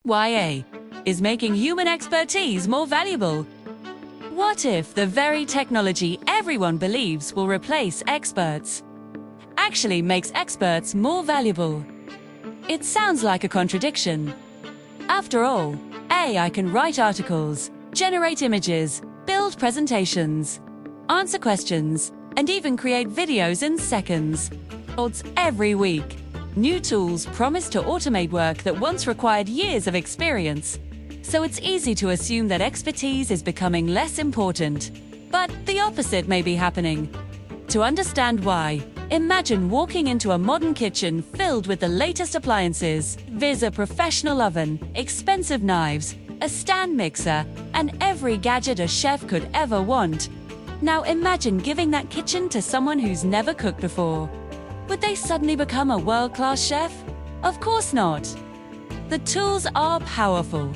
Why AI is making human expertise more valuable. What if the very technology everyone believes will replace experts actually makes experts more valuable? It sounds like a contradiction. After all, AI can write articles, generate images, build presentations, answer questions, and even create videos in seconds. Every week, new tools promise to automate work that once required years of experience. So it's easy to assume that expertise is becoming less important. But the opposite may be happening. To understand why, imagine walking into a modern kitchen filled with the latest appliances. There's a professional oven, expensive knives, a stand mixer, and every gadget a chef could ever want. Now imagine giving that kitchen to someone who's never cooked before. Would they suddenly become a world-class chef? Of course not. The tools are powerful,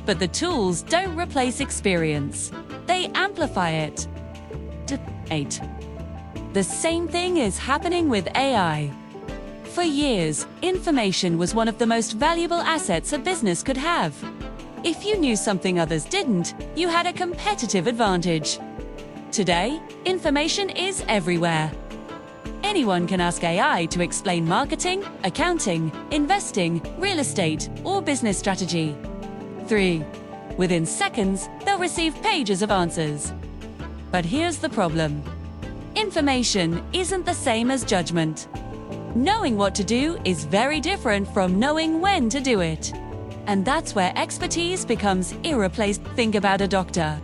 but the tools don't replace experience. They amplify it. Debate. The same thing is happening with AI. For years, information was one of the most valuable assets a business could have. If you knew something others didn't, you had a competitive advantage. Today, information is everywhere. Anyone can ask AI to explain marketing, accounting, investing, real estate, or business strategy. 3. Within seconds, they'll receive pages of answers. But here's the problem. Information isn't the same as judgment. Knowing what to do is very different from knowing when to do it. And that's where expertise becomes irreplaceable. Think about a doctor.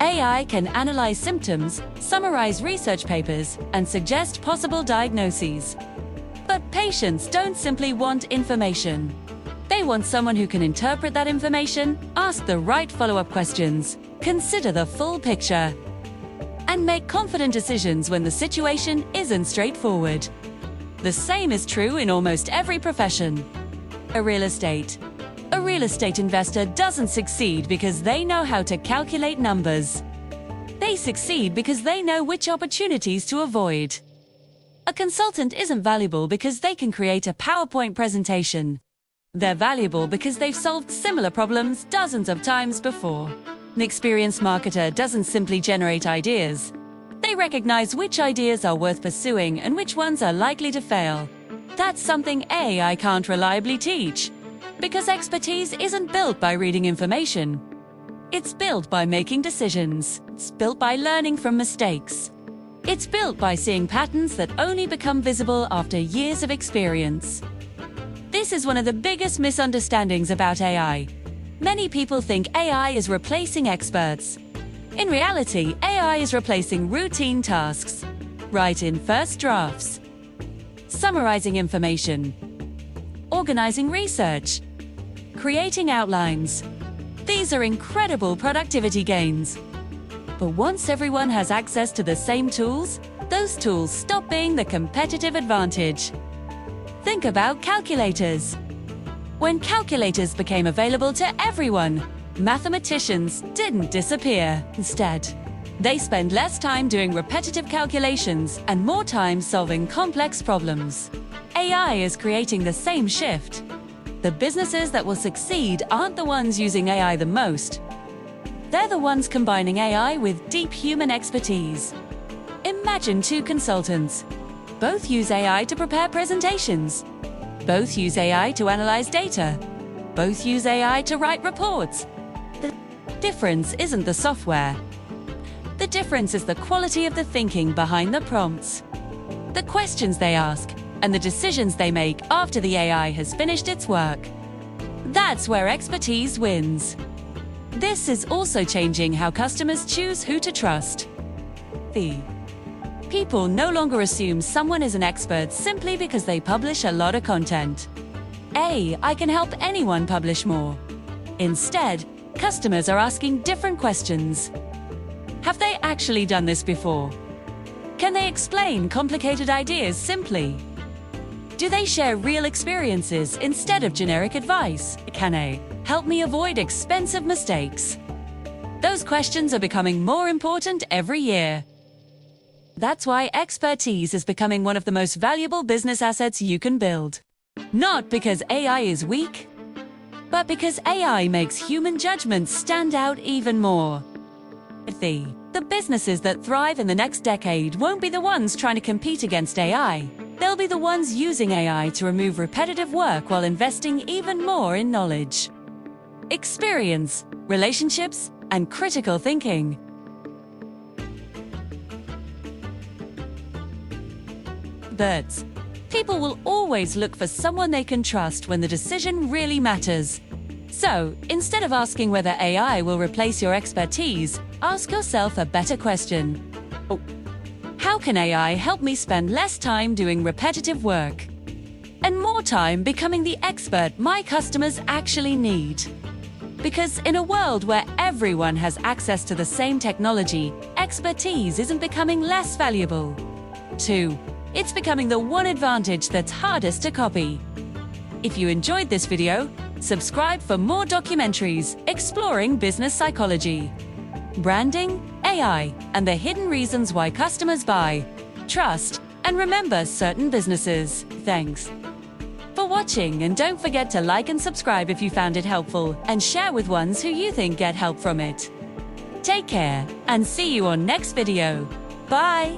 AI can analyze symptoms, summarize research papers, and suggest possible diagnoses. But patients don't simply want information. They want someone who can interpret that information, ask the right follow-up questions, consider the full picture, and make confident decisions when the situation isn't straightforward. The same is true in almost every profession. A real estate investor doesn't succeed because they know how to calculate numbers. They succeed because they know which opportunities to avoid. A consultant isn't valuable because they can create a PowerPoint presentation. They're valuable because they've solved similar problems dozens of times before. An experienced marketer doesn't simply generate ideas. They recognize which ideas are worth pursuing and which ones are likely to fail. That's something AI can't reliably teach. Because expertise isn't built by reading information. It's built by making decisions. It's built by learning from mistakes. It's built by seeing patterns that only become visible after years of experience. This is one of the biggest misunderstandings about AI. Many people think AI is replacing experts. In reality, AI is replacing routine tasks. Writing first drafts, summarizing information, organizing research, creating outlines. These are incredible productivity gains. But once everyone has access to the same tools, those tools stop being the competitive advantage. Think about calculators. When calculators became available to everyone, mathematicians didn't disappear. Instead, they spend less time doing repetitive calculations and more time solving complex problems. AI is creating the same shift. The businesses that will succeed aren't the ones using AI the most. They're the ones combining AI with deep human expertise. Imagine two consultants. Both use AI to prepare presentations. Both use AI to analyze data. Both use AI to write reports. The difference isn't the software. The difference is the quality of the thinking behind the prompts, the questions they ask, and the decisions they make after the AI has finished its work. That's where expertise wins. This is also changing how customers choose who to trust. People no longer assume someone is an expert simply because they publish a lot of content. AI can help anyone publish more. Instead, customers are asking different questions. Have they actually done this before? Can they explain complicated ideas simply? Do they share real experiences instead of generic advice? Can AI help me avoid expensive mistakes? Those questions are becoming more important every year. That's why expertise is becoming one of the most valuable business assets you can build. Not because AI is weak, but because AI makes human judgment stand out even more. The businesses that thrive in the next decade won't be the ones trying to compete against AI. They'll be the ones using AI to remove repetitive work while investing even more in knowledge, experience, relationships, and critical thinking. But people will always look for someone they can trust when the decision really matters. So, instead of asking whether AI will replace your expertise, ask yourself a better question. How can AI help me spend less time doing repetitive work and more time becoming the expert my customers actually need? Because in a world where everyone has access to the same technology, expertise isn't becoming less valuable. 2. It's becoming the one advantage that's hardest to copy. If you enjoyed this video, subscribe for more documentaries exploring business psychology, branding, AI, and the hidden reasons why customers buy, trust, and remember certain businesses. Thanks for watching, and don't forget to like and subscribe if you found it helpful, and share with ones who you think get help from it. Take care, and see you on next video. Bye!